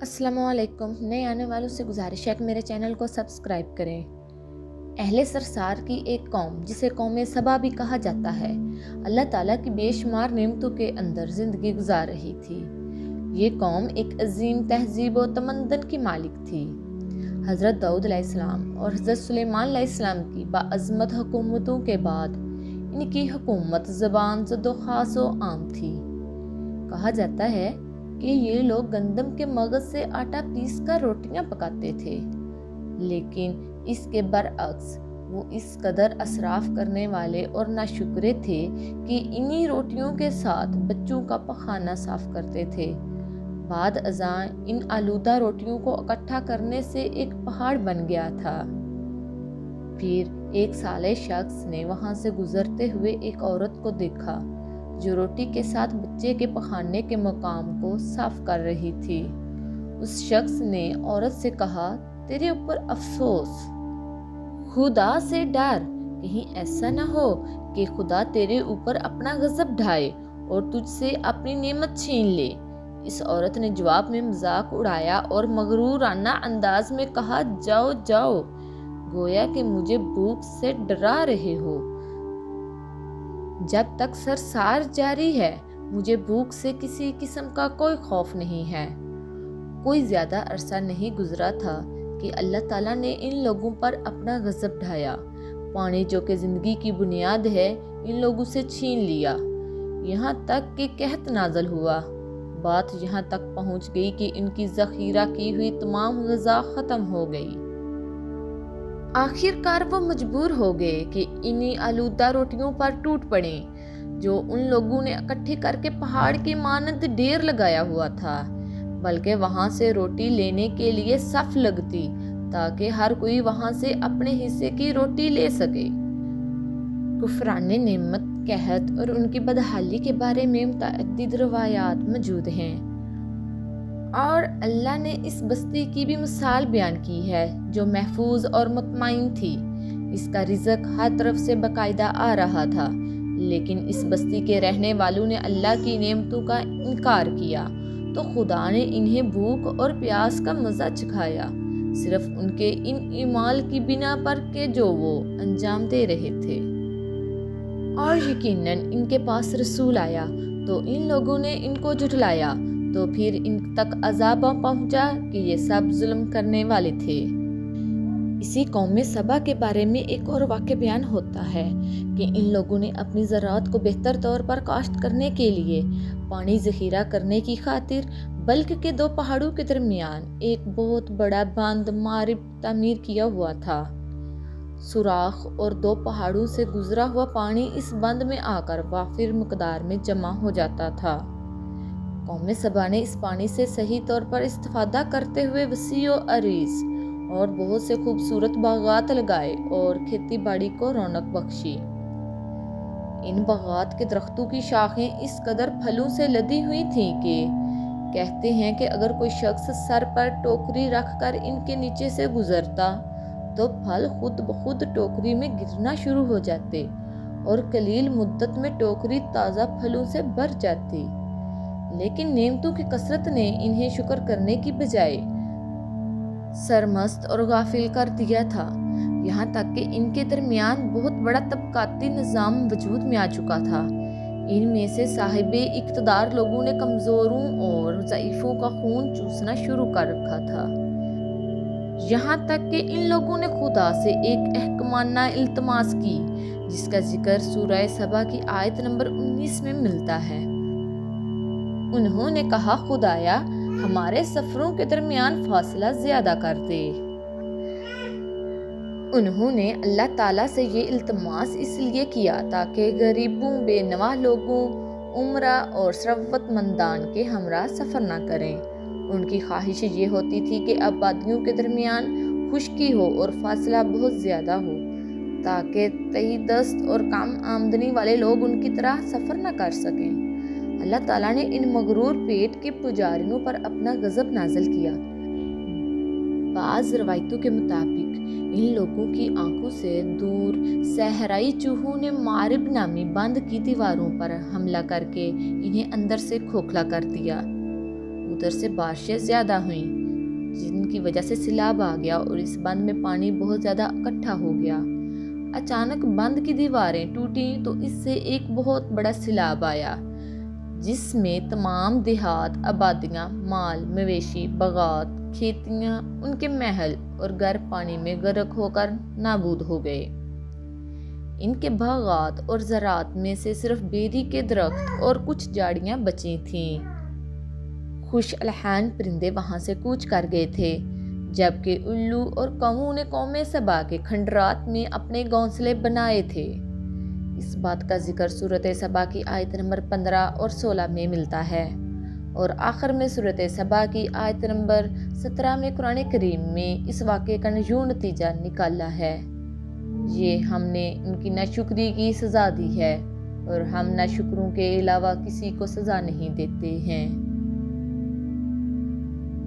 अस्सलाम वालेकुम। नए आने वालों से गुजारिश है कि मेरे चैनल को सब्सक्राइब करें। अहले सरसार की एक कौम जिसे कौम सबा भी कहा जाता है, अल्लाह ताला की बेशुमार नेमतों के अंदर ज़िंदगी गुजार रही थी। ये कौम एक अजीम तहजीब व तमद्दुन की मालिक थी। हज़रत दाऊद अलैहिस्सलाम और हज़रत सुलेमान अलैहिस्सलाम की बाअज़मत हुकूमतों के बाद इनकी हुकूमत ज़बान ज़द व ख़ास व आम थी। कहा जाता है कि ये लोग गंदम के मगज़ से आटा पीस कर रोटियां पकाते थे, लेकिन इसके बरअक्स वो इस कदर असराफ करने वाले और नाशुक्रे थे कि इन्हीं रोटियों के साथ बच्चों का पखाना साफ करते थे। बाद अज़ां इन आलूदा रोटियों को इकट्ठा करने से एक पहाड़ बन गया था। फिर एक साले शख्स ने वहां से गुजरते हुए एक औरत को देखा जो रोटी के साथ बच्चे के पखाने के मकाम को साफ कर रही थी। उस शख्स ने औरत से कहा, तेरे ऊपर अफसोस, खुदा से डर, कहीं ऐसा न हो कि खुदा तेरे ऊपर अपना गजब ढाए और तुझसे अपनी नेमत छीन ले। इस औरत ने जवाब में मजाक उड़ाया और मगरूराना अंदाज में कहा, जाओ जाओ, गोया कि मुझे भूख से डरा रहे हो। जब तक सरसार जारी है मुझे भूख से किसी किस्म का कोई खौफ नहीं है। कोई ज़्यादा अरसा नहीं गुजरा था कि अल्लाह ताला ने इन लोगों पर अपना गज़ब ढाया। पानी जो कि ज़िंदगी की बुनियाद है इन लोगों से छीन लिया। यहाँ तक कि कहत नाज़ल हुआ। बात यहाँ तक पहुँच गई कि इनकी ज़ख़ीरा की हुई तमाम ग़िज़ा ख़त्म हो गई। आखिरकार वो मजबूर हो गए कि इन्हीं आलूदा रोटियों पर टूट पड़ें जो उन लोगों ने इकट्ठी करके पहाड़ की मानद ढेर लगाया हुआ था, बल्कि वहां से रोटी लेने के लिए सफ लगती ताकि हर कोई वहां से अपने हिस्से की रोटी ले सके। कुफराने नेमत, कहत और उनकी बदहाली के बारे में मुतअद्दिद रवायात मौजूद हैं और अल्लाह ने इस बस्ती की भी मिसाल बयान की है जो महफूज और मुतमईन थी। इसका रिज़्क हर तरफ से बाकायदा आ रहा था, लेकिन इस बस्ती के रहने वालों ने अल्लाह की नेमतों का इनकार किया तो खुदा ने इन्हें भूख और प्यास का मज़ा चखाया, सिर्फ उनके इन ईमाल की बिना पर के जो वो अंजाम दे रहे थे। और यकीनन इनके पास रसूल आया तो इन लोगों ने इनको झुठलाया, तो फिर इन तक अज़ाब पहुंचा कि ये सब जुल्म करने वाले थे। इसी कौम सबा के बारे में एक और वाक़या बयान होता है कि इन लोगों ने अपनी ज़राअत को बेहतर तौर पर काश्त करने के लिए पानी ज़ख़ीरा करने की खातिर बल्क के दो पहाड़ों के दरमियान एक बहुत बड़ा बांध मारिब तामीर किया हुआ था। सुराख और दो पहाड़ों से गुजरा हुआ पानी इस बंद में आकर वाफिर मकदार में जमा हो जाता था। कौम सबा ने इस पानी से सही तौर पर इस्तेफादा करते हुए वसी और अरीज और बहुत से खूबसूरत बागात लगाए और खेती बाड़ी को रौनक बख्शी। इन बागात के दरख्तों की शाखें इस कदर फलों से लदी हुई थीं कि कहते हैं कि अगर कोई शख्स सर पर टोकरी रखकर इनके नीचे से गुजरता तो फल खुद ब खुद टोकरी में गिरना शुरू हो जाते और कलील मुद्दत में टोकरी ताज़ा फलों से भर जाती। लेकिन नेमतों की कसरत ने इन्हें शुक्र करने की बजाय सरमस्त और गाफिल कर दिया था, यहाँ तक कि इनके दरमियान बहुत बड़ा तबकाती निज़ाम वजूद में आ चुका था। इनमें से साहिबे इक़्तिदार लोगों ने कमज़ोरों और ज़ईफ़ों का खून चूसना शुरू कर रखा था, यहाँ तक कि इन लोगों ने खुदा से एक अहकमाना इल्तमास की जिसका जिक्र सूरह सबा की आयत नंबर 19 में मिलता है। उन्होंने कहा, खुदाया हमारे सफरों के दरमियान फासला ज्यादा कर दे। उन्होंने अल्लाह ताला से ये इल्तमास इसलिए किया ताकि गरीबों, बेनवा लोगों, उम्रा और सरवतमंदान के हमरा सफ़र ना करें। उनकी ख्वाहिश ये होती थी कि आबादियों के दरमियान खुश्की हो और फासला बहुत ज़्यादा हो ताकि तही दस्त और कम आमदनी वाले लोग उनकी तरह सफ़र ना कर सकें। अल्लाह ताला ने इन मगरूर पेट के पुजारियों पर अपना गज़ब नाज़िल किया। बाज़ रवायतों के मुताबिक इन लोगों की आंखों से दूर सहराई चूहों ने मारिब नामी बंद की दीवारों पर हमला करके इन्हें अंदर से खोखला कर दिया। ادھر سے بارشیں زیادہ ہوئیں جن کی وجہ سے سیلاب آ گیا اور اس بند میں پانی بہت زیادہ اکٹھا ہو گیا۔ اچانک بند کی دیواریں ٹوٹیں تو اس سے ایک بہت بڑا سیلاب آیا جس میں تمام دیہات، آبادیاں، مال مویشی، باغات، کھیتیاں، ان کے محل اور گھر پانی میں غرق ہو کر نابود ہو گئے۔ ان کے باغات اور زراعت میں سے صرف بیری کے درخت اور کچھ جھاڑیاں بچی تھیں۔ خوش الحان پرندے وہاں سے کوچ کر گئے تھے، جبکہ الو اور کووں نے قوم سبا کے کھنڈرات میں اپنے گھونسلے بنائے تھے۔ اس بات کا ذکر سورۃ سبا کی آیت نمبر 15 اور 16 میں ملتا ہے، اور آخر میں سورۃ سبا کی آیت نمبر 17 میں قرآن کریم میں اس واقعے کا یوں نتیجہ نکالا ہے: یہ ہم نے ان کی ناشکری کی سزا دی ہے، اور ہم ناشکروں کے علاوہ کسی کو سزا نہیں دیتے ہیں۔